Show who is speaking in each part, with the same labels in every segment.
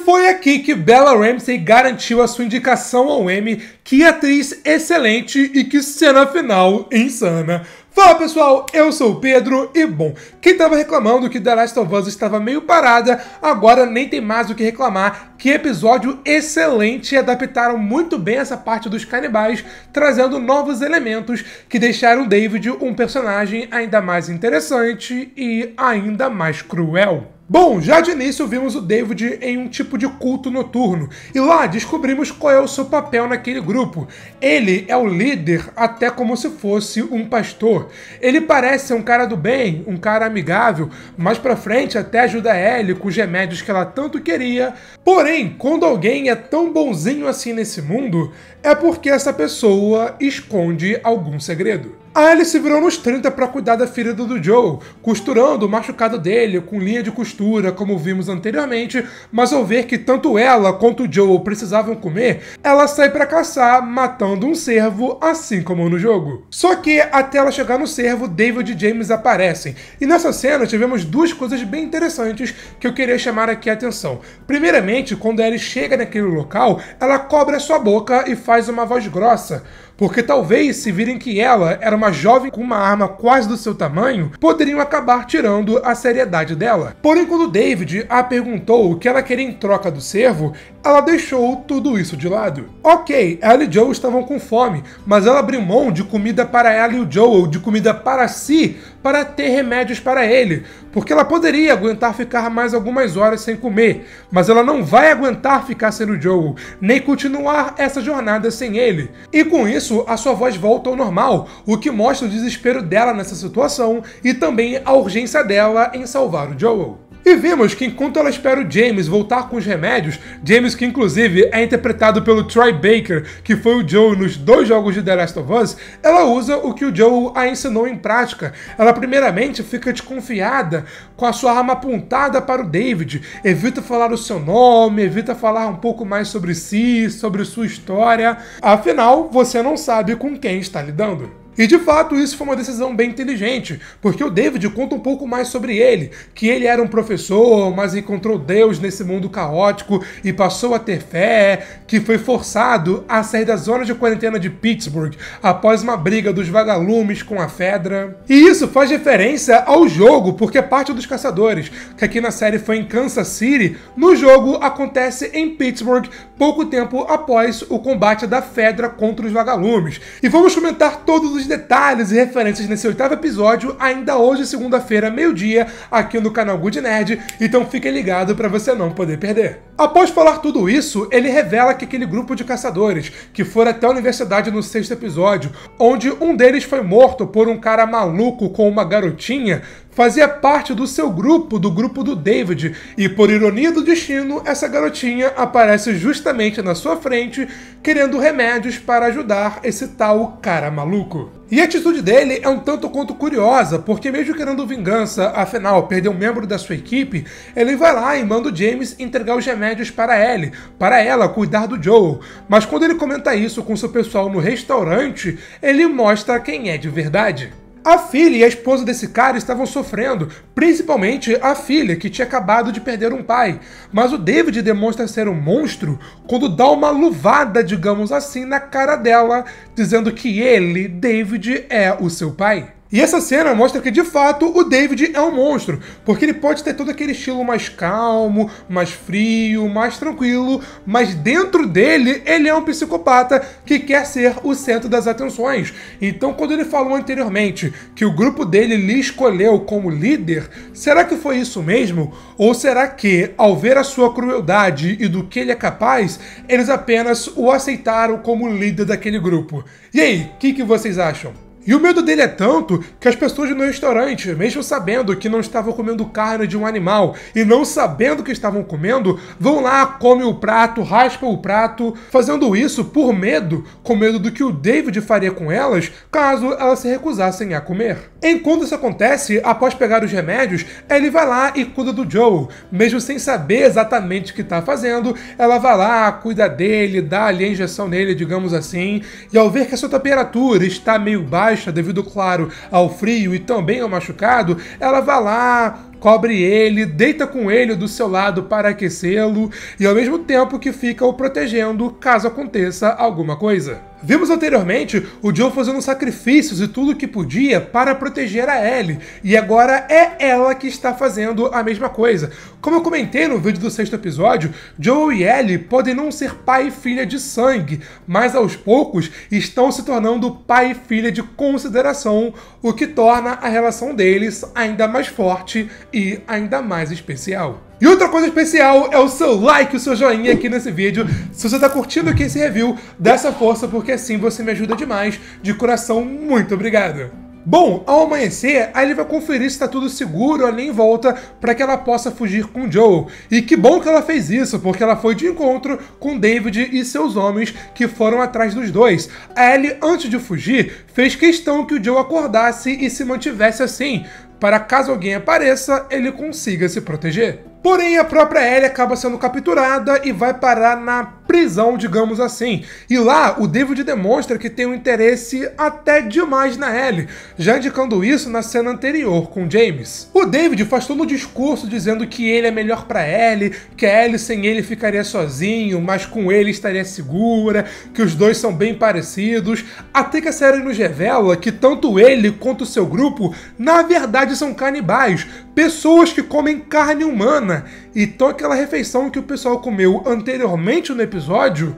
Speaker 1: foi aqui que Bella Ramsey garantiu a sua indicação ao Emmy. Que atriz excelente e que cena final insana. Fala pessoal, eu sou o Pedro e bom, quem tava reclamando que The Last of Us estava meio parada, agora nem tem mais o que reclamar. Que episódio excelente, adaptaram muito bem essa parte dos canibais, trazendo novos elementos que deixaram David um personagem ainda mais interessante e ainda mais cruel. Bom, já de início vimos o David em um tipo de culto noturno, e lá descobrimos qual é o seu papel naquele grupo. Ele é o líder, até como se fosse um pastor. Ele parece ser um cara do bem, um cara amigável, mais pra frente até ajuda a Ellie com os remédios que ela tanto queria. Porém, quando alguém é tão bonzinho assim nesse mundo, é porque essa pessoa esconde algum segredo. A Ellie se virou nos 30 para cuidar da ferida do Joel, costurando o machucado dele com linha de costura, como vimos anteriormente, mas ao ver que tanto ela quanto o Joel precisavam comer, ela sai para caçar, matando um cervo, assim como no jogo. Só que, até ela chegar no cervo, David e James aparecem, e nessa cena tivemos duas coisas bem interessantes que eu queria chamar aqui a atenção. Primeiramente, quando a Ellie chega naquele local, ela cobre a sua boca e faz uma voz grossa, porque talvez, se virem que ela era uma jovem com uma arma quase do seu tamanho, poderiam acabar tirando a seriedade dela. Porém, quando David a perguntou o que ela queria em troca do cervo, ela deixou tudo isso de lado. Ok, ela e Joel estavam com fome, mas ela abriu mão de comida para ela e o Joel, de comida para si, para ter remédios para ele, porque ela poderia aguentar ficar mais algumas horas sem comer, mas ela não vai aguentar ficar sem o Joel, nem continuar essa jornada sem ele. E com isso, a sua voz volta ao normal, o que mostra o desespero dela nessa situação e também a urgência dela em salvar o Joel. E vimos que enquanto ela espera o James voltar com os remédios, James que inclusive é interpretado pelo Troy Baker, que foi o Joel nos 2 jogos de The Last of Us, ela usa o que o Joel a ensinou em prática. Ela primeiramente fica desconfiada com a sua arma apontada para o David, evita falar o seu nome, evita falar um pouco mais sobre si, sobre sua história, afinal você não sabe com quem está lidando. E de fato isso foi uma decisão bem inteligente, porque o David conta um pouco mais sobre ele, que ele era um professor, mas encontrou Deus nesse mundo caótico e passou a ter fé, que foi forçado a sair da zona de quarentena de Pittsburgh após uma briga dos vagalumes com a Fedra. E isso faz referência ao jogo, porque parte dos caçadores, que aqui na série foi em Kansas City, no jogo acontece em Pittsburgh pouco tempo após o combate da Fedra contra os vagalumes. E vamos comentar todos os detalhes e referências nesse 8º episódio, ainda hoje, segunda-feira, meio-dia, aqui no canal Good Nerd, então fiquem ligados para você não poder perder. Após falar tudo isso, ele revela que aquele grupo de caçadores, que foram até a universidade no 6º episódio, onde um deles foi morto por um cara maluco com uma garotinha, fazia parte do seu grupo, do grupo do David, e por ironia do destino, essa garotinha aparece justamente na sua frente, querendo remédios para ajudar esse tal cara maluco. E a atitude dele é um tanto quanto curiosa, porque mesmo querendo vingança, afinal, perder um membro da sua equipe, ele vai lá e manda o James entregar os remédios para Ellie, para ela cuidar do Joel. Mas quando ele comenta isso com seu pessoal no restaurante, ele mostra quem é de verdade. A filha e a esposa desse cara estavam sofrendo, principalmente a filha, que tinha acabado de perder um pai. Mas o David demonstra ser um monstro quando dá uma luvada, digamos assim, na cara dela, dizendo que ele, David, é o seu pai. E essa cena mostra que, de fato, o David é um monstro, porque ele pode ter todo aquele estilo mais calmo, mais frio, mais tranquilo, mas dentro dele, ele é um psicopata que quer ser o centro das atenções. Então, quando ele falou anteriormente que o grupo dele lhe escolheu como líder, será que foi isso mesmo? Ou será que, ao ver a sua crueldade e do que ele é capaz, eles apenas o aceitaram como líder daquele grupo? E aí, o que vocês acham? E o medo dele é tanto que as pessoas no restaurante, mesmo sabendo que não estavam comendo carne de um animal e não sabendo o que estavam comendo, vão lá, comem o prato, raspam o prato, fazendo isso por medo, com medo do que o David faria com elas caso elas se recusassem a comer. Enquanto isso acontece, após pegar os remédios, ele vai lá e cuida do Joel. Mesmo sem saber exatamente o que está fazendo, ela vai lá, cuida dele, dá ali a injeção nele, digamos assim, e ao ver que a sua temperatura está meio baixa devido, claro, ao frio e também ao machucado, ela vai lá, cobre ele, deita com ele do seu lado para aquecê-lo e ao mesmo tempo que fica o protegendo caso aconteça alguma coisa. Vimos anteriormente o Joe fazendo sacrifícios e tudo o que podia para proteger a Ellie, e agora é ela que está fazendo a mesma coisa. Como eu comentei no vídeo do 6º episódio, Joe e Ellie podem não ser pai e filha de sangue, mas aos poucos estão se tornando pai e filha de consideração, o que torna a relação deles ainda mais forte e ainda mais especial. E outra coisa especial é o seu like, o seu joinha aqui nesse vídeo. Se você está curtindo aqui esse review, dá essa força porque assim você me ajuda demais. De coração, muito obrigado. Bom, ao amanhecer, a Ellie vai conferir se está tudo seguro ali em volta para que ela possa fugir com Joe. E que bom que ela fez isso, porque ela foi de encontro com David e seus homens que foram atrás dos dois. A Ellie, antes de fugir, fez questão que o Joe acordasse e se mantivesse assim, para caso alguém apareça, ele consiga se proteger. Porém, a própria Ellie acaba sendo capturada e vai parar na prisão, digamos assim. E lá, o David demonstra que tem um interesse até demais na Ellie, já indicando isso na cena anterior com James. O David faz todo um discurso dizendo que ele é melhor pra Ellie, que a Ellie sem ele ficaria sozinho, mas com ele estaria segura, que os dois são bem parecidos, até que a série nos revela que tanto ele quanto o seu grupo, na verdade, são canibais, pessoas que comem carne humana. Então aquela refeição que o pessoal comeu anteriormente no episódio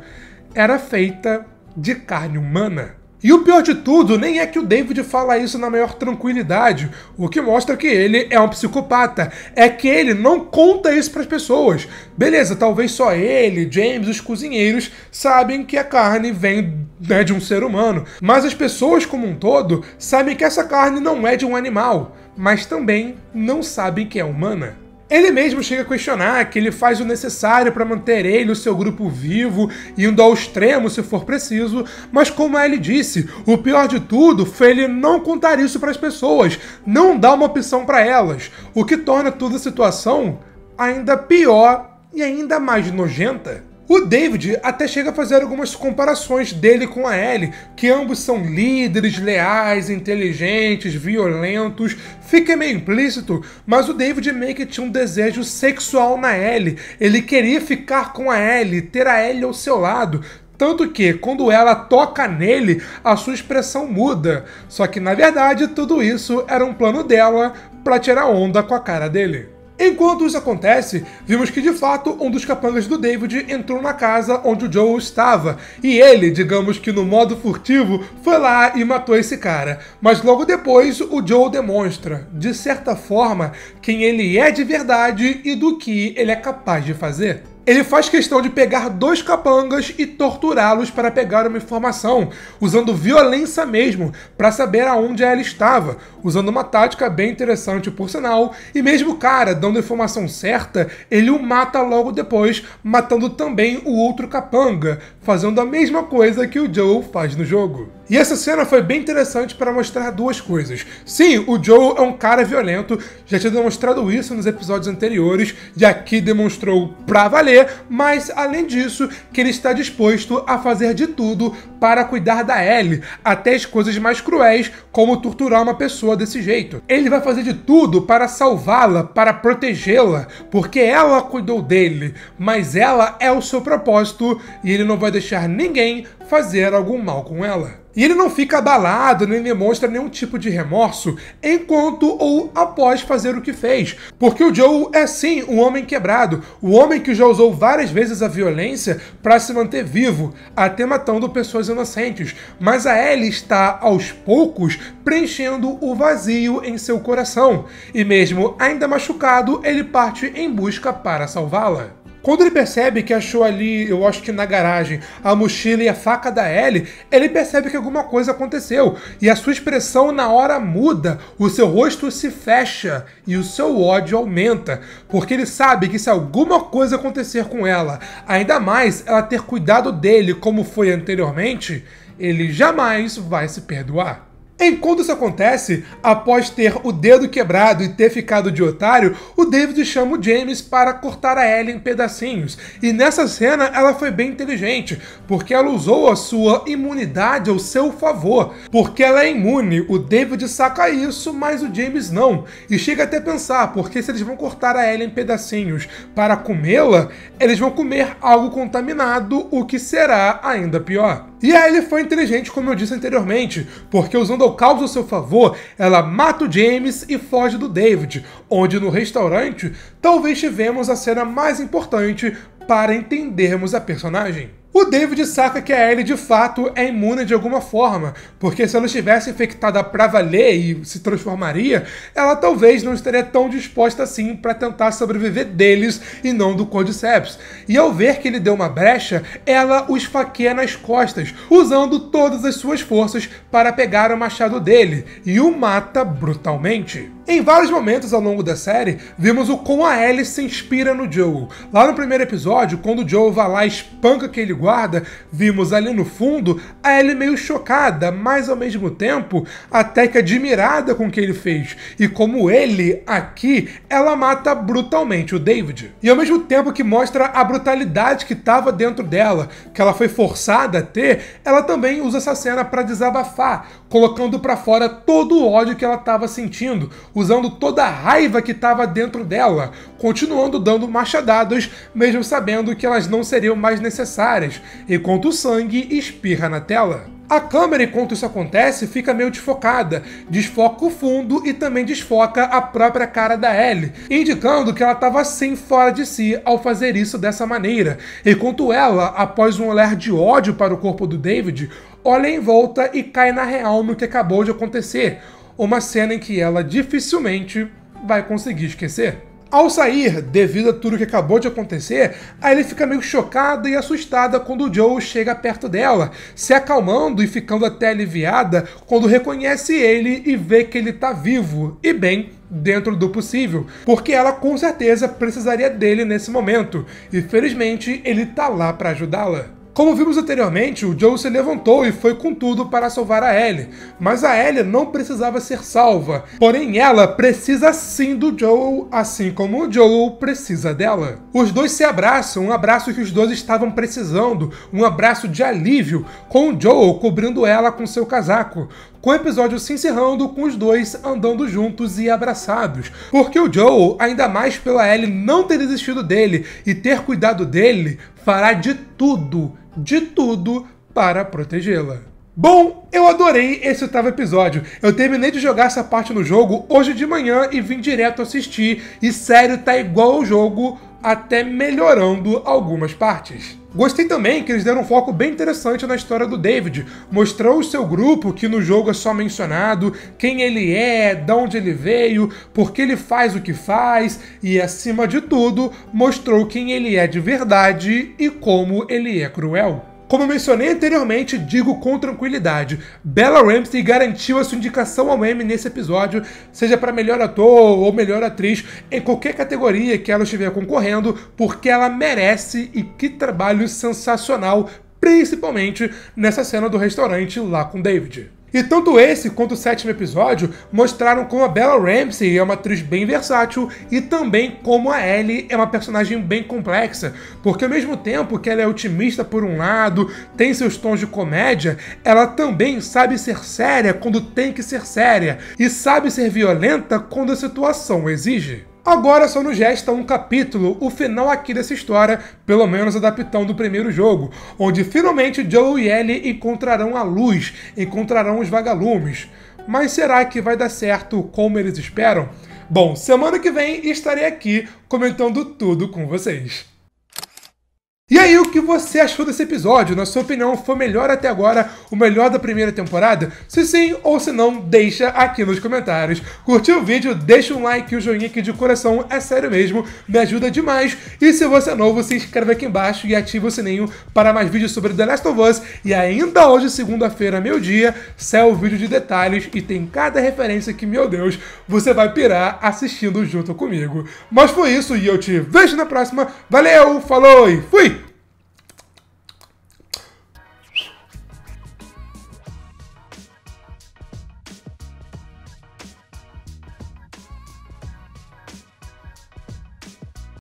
Speaker 1: era feita de carne humana. E o pior de tudo nem é que o David fala isso na maior tranquilidade, o que mostra que ele é um psicopata. É que ele não conta isso para as pessoas. Beleza, talvez só ele, James, os cozinheiros, sabem que a carne vem de um ser humano. Mas as pessoas como um todo sabem que essa carne não é de um animal, mas também não sabem que é humana. Ele mesmo chega a questionar que ele faz o necessário para manter ele e o seu grupo vivo, indo ao extremo se for preciso, mas como ele disse, o pior de tudo foi ele não contar isso para as pessoas, não dar uma opção para elas, o que torna toda a situação ainda pior e ainda mais nojenta. O David até chega a fazer algumas comparações dele com a Ellie, que ambos são líderes, leais, inteligentes, violentos. Fica meio implícito, mas o David meio que tinha um desejo sexual na Ellie. Ele queria ficar com a Ellie, ter a Ellie ao seu lado. Tanto que, quando ela toca nele, a sua expressão muda. Só que, na verdade, tudo isso era um plano dela para tirar onda com a cara dele. Enquanto isso acontece, vimos que de fato um dos capangas do David entrou na casa onde o Joe estava, e ele, digamos que no modo furtivo, foi lá e matou esse cara. Mas logo depois o Joe demonstra, de certa forma, quem ele é de verdade e do que ele é capaz de fazer. Ele faz questão de pegar dois capangas e torturá-los para pegar uma informação, usando violência mesmo, para saber aonde ela estava, usando uma tática bem interessante por sinal, e mesmo o cara dando a informação certa, ele o mata logo depois, matando também o outro capanga, fazendo a mesma coisa que o Joe faz no jogo. E essa cena foi bem interessante para mostrar duas coisas. Sim, o Joe é um cara violento, já tinha demonstrado isso nos episódios anteriores, e aqui demonstrou pra valer, mas além disso, que ele está disposto a fazer de tudo para cuidar da Ellie, até as coisas mais cruéis, como torturar uma pessoa desse jeito. Ele vai fazer de tudo para salvá-la, para protegê-la, porque ela cuidou dele, mas ela é o seu propósito e ele não vai deixar ninguém fazer algum mal com ela. E ele não fica abalado, nem demonstra nenhum tipo de remorso enquanto ou após fazer o que fez. Porque o Joe é sim um homem quebrado, o homem que já usou várias vezes a violência para se manter vivo, até matando pessoas inocentes. Mas a Ellie está, aos poucos, preenchendo o vazio em seu coração. E mesmo ainda machucado, ele parte em busca para salvá-la. Quando ele percebe que achou ali, eu acho que na garagem, a mochila e a faca da Ellie, ele percebe que alguma coisa aconteceu. E a sua expressão na hora muda, o seu rosto se fecha e o seu ódio aumenta. Porque ele sabe que se alguma coisa acontecer com ela, ainda mais ela ter cuidado dele como foi anteriormente, ele jamais vai se perdoar. Enquanto isso acontece, após ter o dedo quebrado e ter ficado de otário, o David chama o James para cortar a Ellie em pedacinhos. E nessa cena ela foi bem inteligente, porque ela usou a sua imunidade ao seu favor. Porque ela é imune, o David saca isso, mas o James não. E chega até a pensar, porque se eles vão cortar a Ellie em pedacinhos para comê-la, eles vão comer algo contaminado, o que será ainda pior. E a Ellie foi inteligente, como eu disse anteriormente, porque usando o caos ao seu favor, ela mata o James e foge do David, onde no restaurante talvez tivemos a cena mais importante para entendermos a personagem. O David saca que a Ellie de fato é imune de alguma forma, porque se ela estivesse infectada pra valer e se transformaria, ela talvez não estaria tão disposta assim para tentar sobreviver deles e não do Cordyceps. E ao ver que ele deu uma brecha, ela o esfaqueia nas costas, usando todas as suas forças para pegar o machado dele, e o mata brutalmente. Em vários momentos ao longo da série, vimos o como a Ellie se inspira no Joel. Lá no primeiro episódio, quando o Joel vai lá e espanca aquele guarda, vimos ali no fundo a Ellie meio chocada, mas ao mesmo tempo até que admirada com o que ele fez. E como ele, aqui, ela mata brutalmente o David. E ao mesmo tempo que mostra a brutalidade que estava dentro dela, que ela foi forçada a ter, ela também usa essa cena para desabafar, colocando para fora todo o ódio que ela estava sentindo, usando toda a raiva que estava dentro dela, continuando dando machadadas, mesmo sabendo que elas não seriam mais necessárias, enquanto o sangue espirra na tela. A câmera, enquanto isso acontece, fica meio desfocada, desfoca o fundo e também desfoca a própria cara da Ellie, indicando que ela estava assim fora de si ao fazer isso dessa maneira, enquanto ela, após um olhar de ódio para o corpo do David, olha em volta e cai na real no que acabou de acontecer, uma cena em que ela dificilmente vai conseguir esquecer. Ao sair, devido a tudo que acabou de acontecer, a Ellie fica meio chocada e assustada quando o Joel chega perto dela, se acalmando e ficando até aliviada quando reconhece ele e vê que ele tá vivo, e bem, dentro do possível, porque ela com certeza precisaria dele nesse momento, e felizmente ele tá lá para ajudá-la. Como vimos anteriormente, o Joel se levantou e foi com tudo para salvar a Ellie, mas a Ellie não precisava ser salva, porém ela precisa sim do Joel, assim como o Joel precisa dela. Os dois se abraçam, um abraço que os dois estavam precisando, um abraço de alívio, com o Joel cobrindo ela com seu casaco, com o episódio se encerrando com os dois andando juntos e abraçados, porque o Joel, ainda mais pela Ellie não ter desistido dele e ter cuidado dele, fará de tudo para protegê-la. Bom, eu adorei esse 8º episódio. Eu terminei de jogar essa parte no jogo hoje de manhã e vim direto assistir, e sério, tá igual ao jogo, até melhorando algumas partes. Gostei também que eles deram um foco bem interessante na história do David, mostrou o seu grupo, que no jogo é só mencionado, quem ele é, de onde ele veio, por que ele faz o que faz, e acima de tudo, mostrou quem ele é de verdade e como ele é cruel. Como eu mencionei anteriormente, digo com tranquilidade, Bella Ramsey garantiu a sua indicação ao Emmy nesse episódio, seja para melhor ator ou melhor atriz, em qualquer categoria que ela estiver concorrendo, porque ela merece, e que trabalho sensacional, principalmente nessa cena do restaurante lá com David. E tanto esse quanto o 7º episódio mostraram como a Bella Ramsey é uma atriz bem versátil e também como a Ellie é uma personagem bem complexa, porque ao mesmo tempo que ela é otimista por um lado, tem seus tons de comédia, ela também sabe ser séria quando tem que ser séria e sabe ser violenta quando a situação exige. Agora só nos resta um capítulo, o final aqui dessa história, pelo menos adaptando o primeiro jogo, onde finalmente Joel e Ellie encontrarão a luz, encontrarão os vagalumes. Mas será que vai dar certo como eles esperam? Bom, semana que vem estarei aqui comentando tudo com vocês. E aí, o que você achou desse episódio? Na sua opinião, foi melhor até agora, o melhor da primeira temporada? Se sim ou se não, deixa aqui nos comentários. Curtiu o vídeo? Deixa um like e um joinha aqui de coração, é sério mesmo, me ajuda demais. E se você é novo, se inscreve aqui embaixo e ativa o sininho para mais vídeos sobre The Last of Us. E ainda hoje, segunda-feira, meio-dia, sai o vídeo de detalhes e tem cada referência que, meu Deus, você vai pirar assistindo junto comigo. Mas foi isso e eu te vejo na próxima. Valeu, falou e fui!